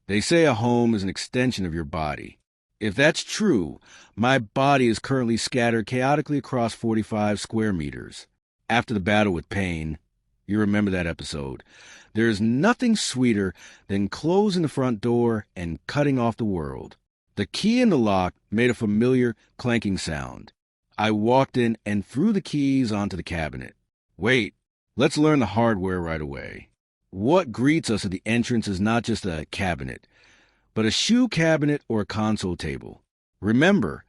They say a home is an extension of your body. If that's true, my body is currently scattered chaotically across 45 square meters. After the battle with pain, you remember that episode, there is nothing sweeter than closing the front door and cutting off the world. The key in the lock made a familiar clanking sound. I walked in and threw the keys onto the cabinet. Wait, let's learn the hardware right away. What greets us at the entrance is not just a cabinet, but a shoe cabinet or a console table. Remember,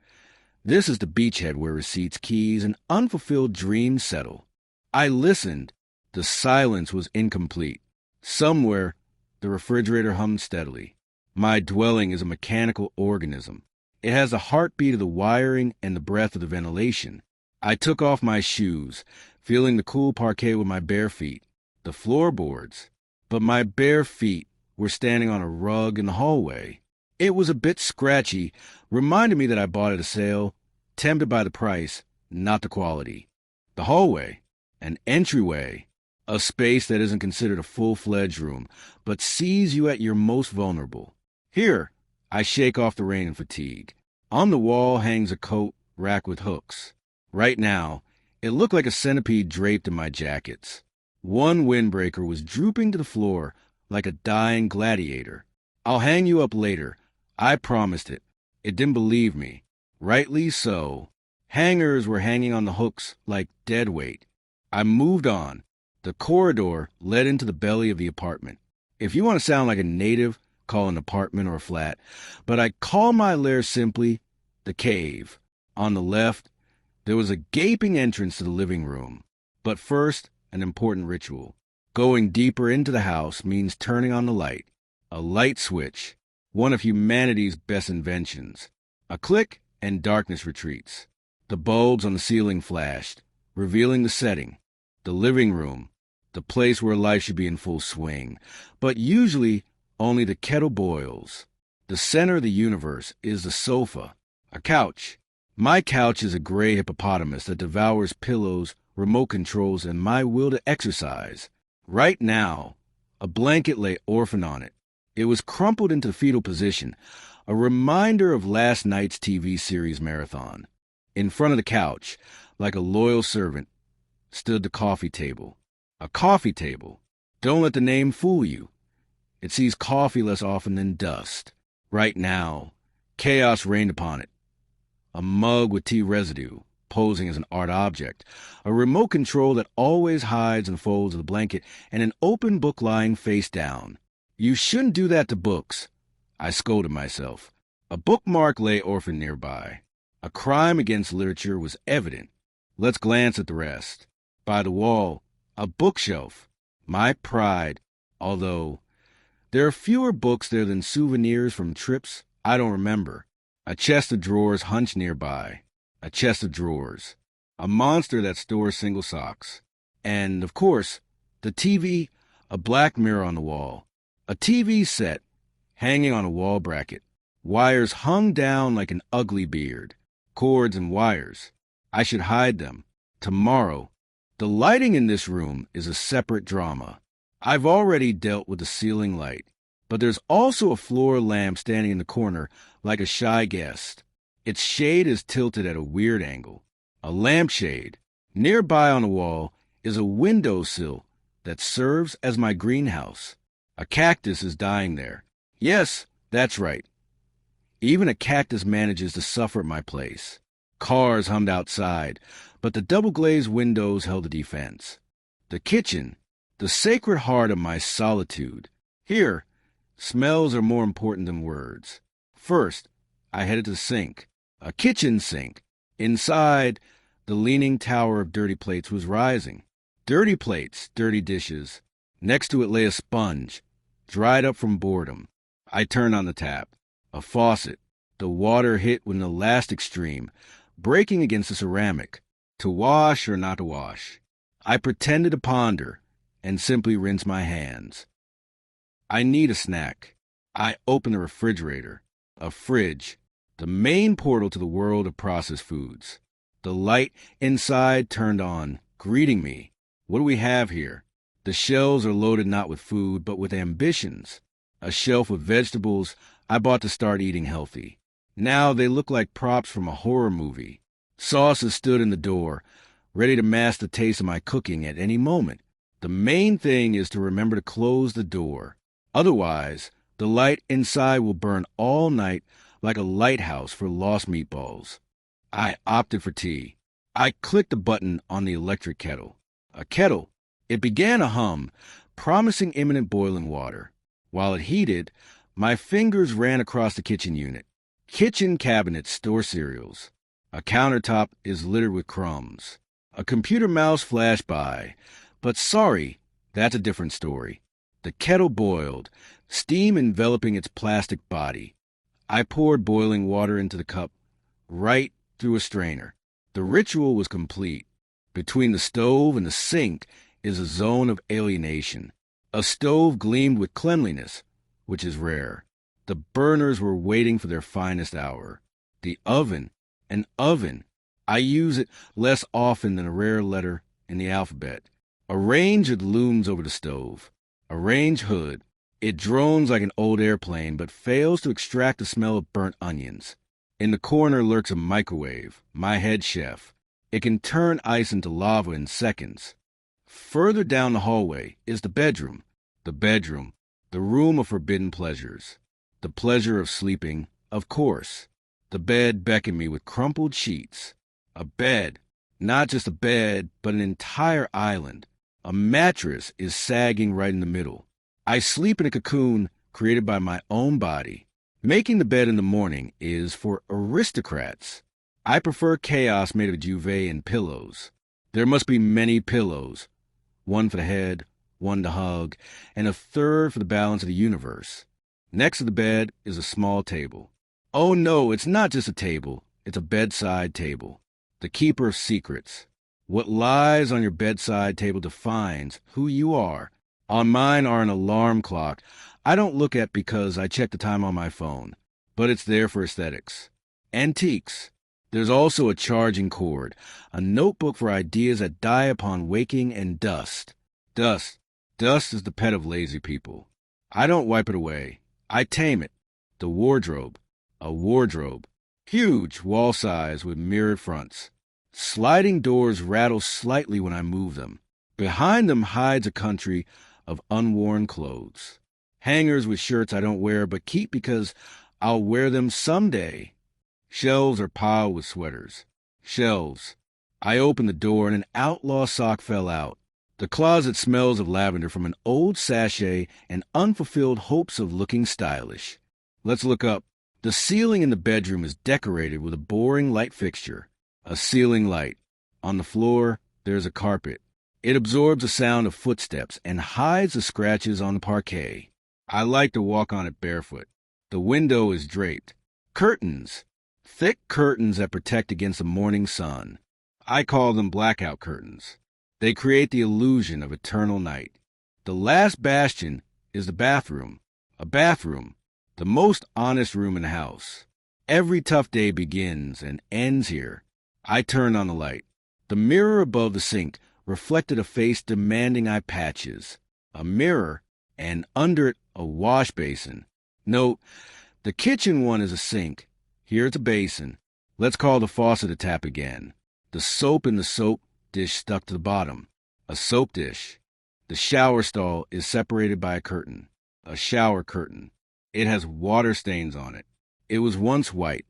this is the beachhead where receipts, keys, and unfulfilled dreams settle. I listened. The silence was incomplete. Somewhere, the refrigerator hummed steadily. My dwelling is a mechanical organism. It has the heartbeat of the wiring and the breath of the ventilation. I took off my shoes, feeling the cool parquet with my bare feet, the floorboards. But my bare feet were standing on a rug in the hallway. It was a bit scratchy, reminded me that I bought at a sale, tempted by the price, not the quality. The hallway, an entryway, a space that isn't considered a full-fledged room, but sees you at your most vulnerable. Here, I shake off the rain and fatigue. On the wall hangs a coat racked with hooks. Right now, it looked like a centipede draped in my jackets. One windbreaker was drooping to the floor like a dying gladiator. I'll hang you up later. I promised it. It didn't believe me. Rightly so. Hangers were hanging on the hooks like dead weight. I moved on. The corridor led into the belly of the apartment. If you want to sound like a native, call an apartment or a flat. But I call my lair simply the cave. On the left, there was a gaping entrance to the living room. But first, an important ritual. Going deeper into the house means turning on the light. A light switch, one of humanity's best inventions. A click and darkness retreats. The bulbs on the ceiling flashed, revealing the setting. The living room, the place where life should be in full swing. But usually, only the kettle boils. The center of the universe is the sofa, a couch. My couch is a gray hippopotamus that devours pillows, remote controls, and my will to exercise. Right now, a blanket lay orphaned on it. It was crumpled into the fetal position, a reminder of last night's TV series marathon. In front of the couch, like a loyal servant, stood the coffee table. A coffee table. Don't let the name fool you. It sees coffee less often than dust. Right now, chaos reigned upon it. A mug with tea residue, posing as an art object, a remote control that always hides in the folds of the blanket, and an open book lying face down. You shouldn't do that to books. I scolded myself. A bookmark lay orphaned nearby. A crime against literature was evident. Let's glance at the rest. By the wall, a bookshelf. My pride, although there are fewer books there than souvenirs from trips I don't remember. A chest of drawers hunched nearby. A chest of drawers. A monster that stores single socks. And, of course, the TV, a black mirror on the wall. A TV set, hanging on a wall bracket. Wires hung down like an ugly beard. Cords and wires. I should hide them. Tomorrow. The lighting in this room is a separate drama. I've already dealt with the ceiling light, but there's also a floor lamp standing in the corner like a shy guest. Its shade is tilted at a weird angle. A lampshade. Nearby on the wall is a windowsill that serves as my greenhouse. A cactus is dying there. Yes, that's right. Even a cactus manages to suffer at my place. Cars hummed outside, but the double-glazed windows held a defense. The kitchen, the sacred heart of my solitude. Here, smells are more important than words. First, I headed to the sink, a kitchen sink. Inside, the leaning tower of dirty plates was rising. Dirty plates, dirty dishes. Next to it lay a sponge, dried up from boredom. I turned on the tap. A faucet. The water hit with an elastic stream, breaking against the ceramic. To wash or not to wash? I pretended to ponder and simply rinse my hands. I need a snack. I opened the refrigerator. A fridge. The main portal to the world of processed foods. The light inside turned on, greeting me. What do we have here? The shelves are loaded not with food, but with ambitions. A shelf with vegetables I bought to start eating healthy. Now they look like props from a horror movie. Sauces stood in the door, ready to mask the taste of my cooking at any moment. The main thing is to remember to close the door. Otherwise, the light inside will burn all night like a lighthouse for lost meatballs. I opted for tea. I clicked the button on the electric kettle. A kettle. It began to hum, promising imminent boiling water. While it heated, my fingers ran across the kitchen unit. Kitchen cabinets store cereals. A countertop is littered with crumbs. A computer mouse flashed by. But sorry, that's a different story. The kettle boiled, steam enveloping its plastic body. I poured boiling water into the cup, right through a strainer. The ritual was complete. Between the stove and the sink is a zone of alienation. A stove gleamed with cleanliness, which is rare. The burners were waiting for their finest hour. The oven, an oven. I use it less often than a rare letter in the alphabet. A range it looms over the stove. A range hood. It drones like an old airplane, but fails to extract the smell of burnt onions. In the corner lurks a microwave, my head chef. It can turn ice into lava in seconds. Further down the hallway is the bedroom. The bedroom, the room of forbidden pleasures. The pleasure of sleeping, of course. The bed beckoned me with crumpled sheets. A bed, not just a bed, but an entire island. A mattress is sagging right in the middle. I sleep in a cocoon created by my own body. Making the bed in the morning is for aristocrats. I prefer chaos made of duvet and pillows. There must be many pillows. One for the head, one to hug, and a third for the balance of the universe. Next to the bed is a small table. Oh no, it's not just a table. It's a bedside table. The keeper of secrets. What lies on your bedside table defines who you are. On mine are an alarm clock I don't look at because I check the time on my phone, but it's there for aesthetics. Antiques. There's also a charging cord, a notebook for ideas that die upon waking, and dust. Dust. Dust is the pet of lazy people. I don't wipe it away. I tame it. The wardrobe. A wardrobe. Huge, wall size with mirrored fronts. Sliding doors rattle slightly when I move them. Behind them hides a country of unworn clothes. Hangers with shirts I don't wear but keep because I'll wear them someday. Shelves are piled with sweaters. Shelves. I opened the door and an outlaw sock fell out. The closet smells of lavender from an old sachet and unfulfilled hopes of looking stylish. Let's look up. The ceiling in the bedroom is decorated with a boring light fixture. A ceiling light. On the floor, there's a carpet. It absorbs the sound of footsteps and hides the scratches on the parquet. I like to walk on it barefoot. The window is draped. Curtains. Thick curtains that protect against the morning sun. I call them blackout curtains. They create the illusion of eternal night. The last bastion is the bathroom. A bathroom. The most honest room in the house. Every tough day begins and ends here. I turned on the light. The mirror above the sink reflected a face demanding eye patches. A mirror, and under it a wash basin. Note, the kitchen one is a sink. Here it's a basin. Let's call the faucet a tap again. The soap in the soap dish stuck to the bottom. A soap dish. The shower stall is separated by a curtain. A shower curtain. It has water stains on it. It was once white.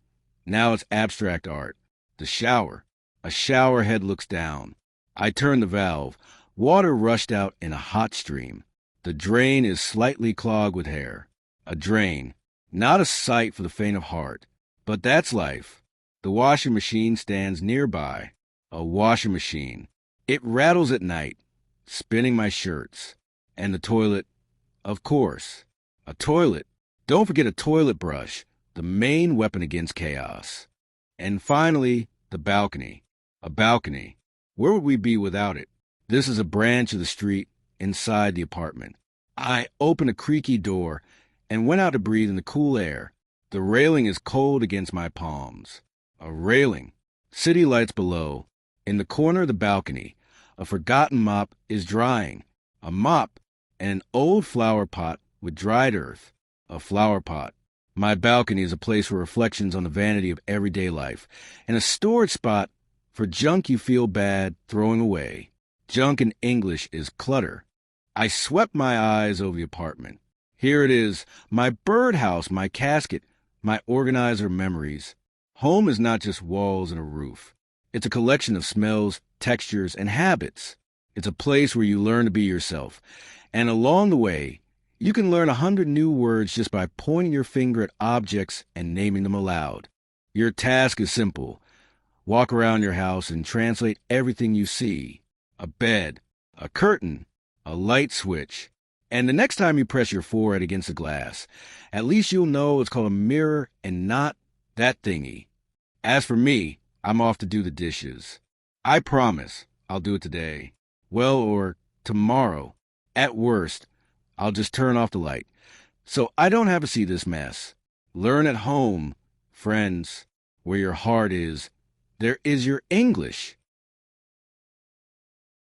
Now it's abstract art. The shower. A shower head looks down. I turned the valve. Water rushed out in a hot stream. The drain is slightly clogged with hair. A drain. Not a sight for the faint of heart. But that's life. The washing machine stands nearby. A washing machine. It rattles at night, spinning my shirts. And the toilet, of course. A toilet. Don't forget a toilet brush, the main weapon against chaos. And finally, the balcony. A balcony. Where would we be without it? This is a branch of the street inside the apartment. I opened a creaky door and went out to breathe in the cool air. The railing is cold against my palms. A railing. City lights below. In the corner of the balcony, a forgotten mop is drying. A mop and an old flower pot with dried earth. A flower pot. My balcony is a place for reflections on the vanity of everyday life, and a storage spot for junk you feel bad throwing away. Junk in English is clutter. I swept my eyes over the apartment. Here it is, my birdhouse, my casket, my organizer memories. Home is not just walls and a roof. It's a collection of smells, textures, and habits. It's a place where you learn to be yourself. And along the way, you can learn 100 new words just by pointing your finger at objects and naming them aloud. Your task is simple. Walk around your house and translate everything you see. A bed, a curtain, a light switch. And the next time you press your forehead against the glass, at least you'll know it's called a mirror and not that thingy. As for me, I'm off to do the dishes. I promise I'll do it today. Well, or tomorrow. At worst, I'll just turn off the light. So I don't have to see this mess. Learn at home, friends, where your heart is. There is your English.